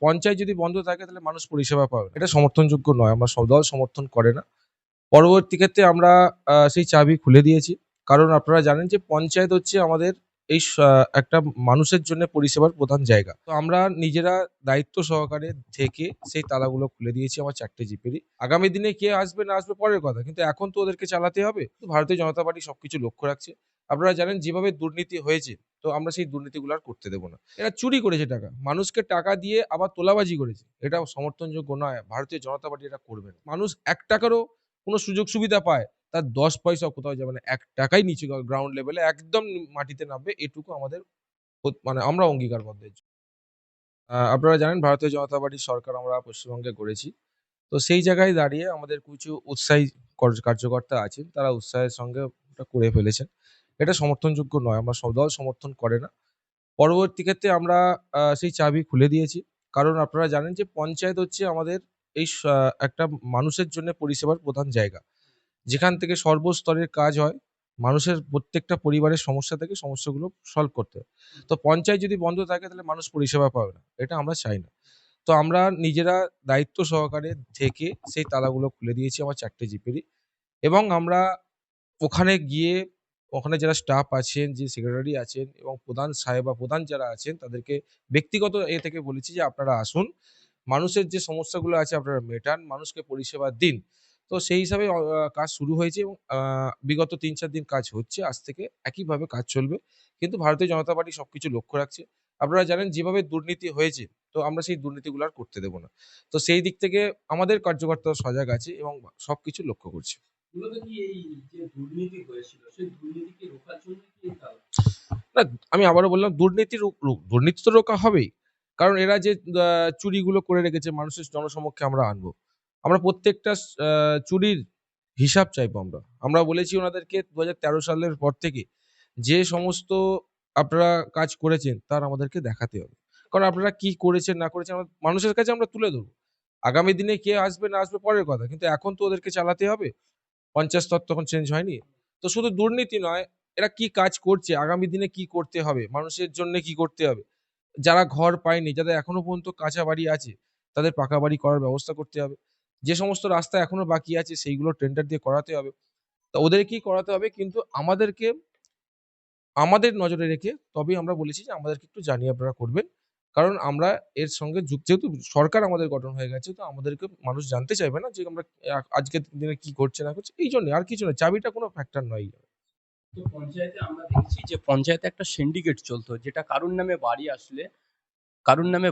পঞ্চায়েত যদি বন্ধ থাকে তাহলে মানুষ পরিষেবা পাবে না। এটা সমর্থনযোগ্য নয়। আমরা সব দল সমর্থন করে না। পরবর্তী ক্ষেত্রে আমরা সেই চাবি খুলে দিয়েছি। কারণ আপনারা জানেন যে পঞ্চায়েত হচ্ছে আমাদের এই একটা মানুষের জন্য পরিষেবার প্রধান জায়গা। তো আমরা নিজেরা দায়িত্ব সহকারে থেকে সেই তালাগুলো খুলে দিয়েছি আমার ৪ টে জিপেরই। আগামী দিনে কে আসবে না আসবে পরের কথা। কিন্তু এখন তো ওদেরকে চালাতে হবে। তো ভারতীয় জনতা পার্টি সবকিছু লক্ষ্য রাখছে। আপনারা জানেন যেভাবে দুর্নীতি হয়েছে, তো আমরা সেই দুর্নীতিগুলো আর করতে দেব না। এরা চুরি করেছে টাকা। মানুষকে টাকা দিয়ে আবার তোলাবাজি করেছে। এটাও সমর্থনযোগ্য নয়। ভারতীয় জনতা পার্টি এটা করবে না। মানুষ ৳১ ও কোনো সুযোগ সুবিধা পায়, তার ১০ পয়সাও কোথাও যাবে না। ৳১ নিচে গ্রাউন্ড লেভেলে একদম মাটিতে নামবে। এটুকু আমাদের মানে আমরা অঙ্গীকারবদ্ধ এর জন্য। আপনারা জানেন ভারতীয় জনতা পার্টির সরকার আমরা পশ্চিমবঙ্গে গড়েছি। তো সেই জায়গায় দাঁড়িয়ে আমাদের কিছু উৎসাহী কার্যকর্তা আছেন। তারা উৎসাহের সঙ্গে ওটা করে ফেলেছেন। এটা সমর্থনযোগ্য নয়। আমরা সব দল সমর্থন করে না। পরবর্তী ক্ষেত্রে আমরা সেই চাবি খুলে দিয়েছি। কারণ আপনারা জানেন যে পঞ্চায়েত হচ্ছে আমাদের এই একটা মানুষের জন্য পরিষেবার প্রধান জায়গা। যেখান থেকে সর্বস্তরের কাজ হয়। মানুষের প্রত্যেকটা পরিবারের সমস্যা থেকে সমস্যাগুলো সলভ করতে হয়। তো পঞ্চায়েত যদি বন্ধ থাকে তাহলে মানুষ পরিষেবা পাবে না। এটা আমরা চাই না। তো আমরা নিজেরা দায়িত্ব সহকারে থেকে সেই তালাগুলো খুলে দিয়েছি আমার ৪ টে জিপেরই। এবং আমরা ওখানে গিয়ে ওখানে যারা স্টাফ আছেন, যে সেক্রেটারি আছেন এবং প্রধান সাহেব বা প্রধান যারা আছেন তাদেরকে ব্যক্তিগত থেকে বলেছি যে আপনারা আসুন। মানুষের যে সমস্যাগুলো আছে আপনারা মেটান, মানুষকে পরিষেবা দিন। তো সেই হিসাবে কাজ শুরু হয়েছে এবং বিগত ৩-৪ দিন কাজ হচ্ছে। আজ থেকে একইভাবে কাজ চলবে। কিন্তু ভারতীয় জনতা পার্টি সবকিছু লক্ষ্য রাখছে। আপনারা জানেন যেভাবে দুর্নীতি হয়েছে, তো আমরা সেই দুর্নীতিগুলো আর করতে দেব না। তো সেই দিক থেকে আমাদের কার্যকর্তারা সজাগ আছে এবং সবকিছু লক্ষ্য করছে। মূলত কি এই যে দুর্নীতি হয়েছিল, সেই দুর্নীতিকে রোখার জন্য কি এই না, আমি আবারও বললাম দুর্নীতি দুর্নীতি তো রোকা হবেই। কারণ এরা যে আ চুরিগুলো করে রেখেছে মানুষের জনসমক্ষে আমরা আনবো। আমরা প্রত্যেকটা চুরির হিসাব চাইবো আমরা। আমরা বলেছি ওনাদেরকে ২০১৩ সালের পর থেকে যে সমস্ত আপনারা কাজ করেছেন তার আমাদেরকে দেখাতে হবে। কারণ আপনারা কি করেছেন না করেছেন মানুষের কাছে আমরা তুলে ধরবো। আগামী দিনে কে আসবে না আসবে পরের কথা। কিন্তু এখন তো ওদেরকে চালাতে হবে। পঞ্চায়েত স্তর তখন চেঞ্জ হয়নি। তো শুধু দুর্নীতি নয়, এরা কি কাজ করছে, আগামী দিনে কি করতে হবে, মানুষের জন্যে কি করতে হবে। যারা ঘর পায়নি, যাদের এখনো পর্যন্ত কাঁচা বাড়ি আছে, তাদের পাকা বাড়ি করার ব্যবস্থা করতে হবে। যে সমস্ত রাস্তা এখনো বাকি আছে সেইগুলো টেন্ডার দিয়ে করাতে হবে। তো ওদেরকেই করাতে হবে কিন্তু আমাদেরকে আমাদের নজরে রেখে তবেই আমরা বলেছি যে আমাদেরকে একটু জানিয়ে আপনারা করবেন। কারণ আমরা এর সঙ্গে যেহেতু সরকার আমাদের গঠন হয়ে গেছে তো আমাদেরকে মানুষ জানতে চাইবে না যে আমরা আজকের দিনে কি করছে না করছে। এইজন্যে আর কিছু নয়। চাবিটা কোনো ফ্যাক্টর নয়। তো পঞ্চায়েতে আমরা দেখেছি যে পঞ্চায়েতে একটা সিন্ডিকেট চলতো, যেটা কারুর নামে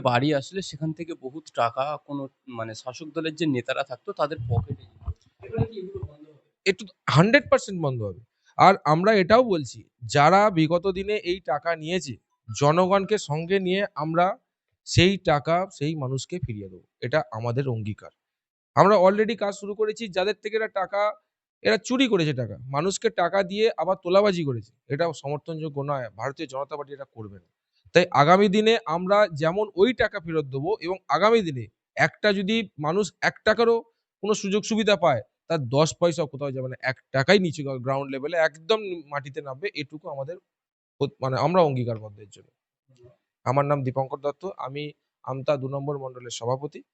বাড়ি আসলে সেখান থেকে বহুত টাকা কোনো মানে শাসক দলের যে নেতারা থাকতো তাদের পকেটে যেত। এবারে কি এগুলো বন্ধ হবে? একটু 100% বন্ধ হবে। আর আমরা এটাও বলছি, যারা বিগত দিনে এই টাকা নিয়েছে, জনগণকে সঙ্গে নিয়ে আমরা সেই টাকা সেই মানুষকে ফিরিয়ে দেব। এটা আমাদের অঙ্গীকার। আমরা অলরেডি কাজ শুরু করেছি যাদের থেকে এরা চুরি করেছে টাকা। মানুষকে টাকা দিয়ে আবার তোলাবাজি করেছে। এটাও সমর্থনযোগ্য নয়। ভারতীয় জনতা পার্টি এটা করবে না। তাই আগামী দিনে আমরা যেমন ওই টাকা ফেরত দেবো এবং আগামী দিনে একটা যদি মানুষ ৳১ ও কোনো সুযোগ সুবিধা পায়, তার ১০ পয়সাও কোথাও যাবে না। ৳১ নিচে গ্রাউন্ড লেভেলে একদম মাটিতে নামবে। এটুকু আমাদের মানে আমরা অঙ্গীকারবদ্ধ এর জন্য। আমার নাম দীপঙ্কর দত্ত। আমি আমতা ২ নম্বর মন্ডলের সভাপতি।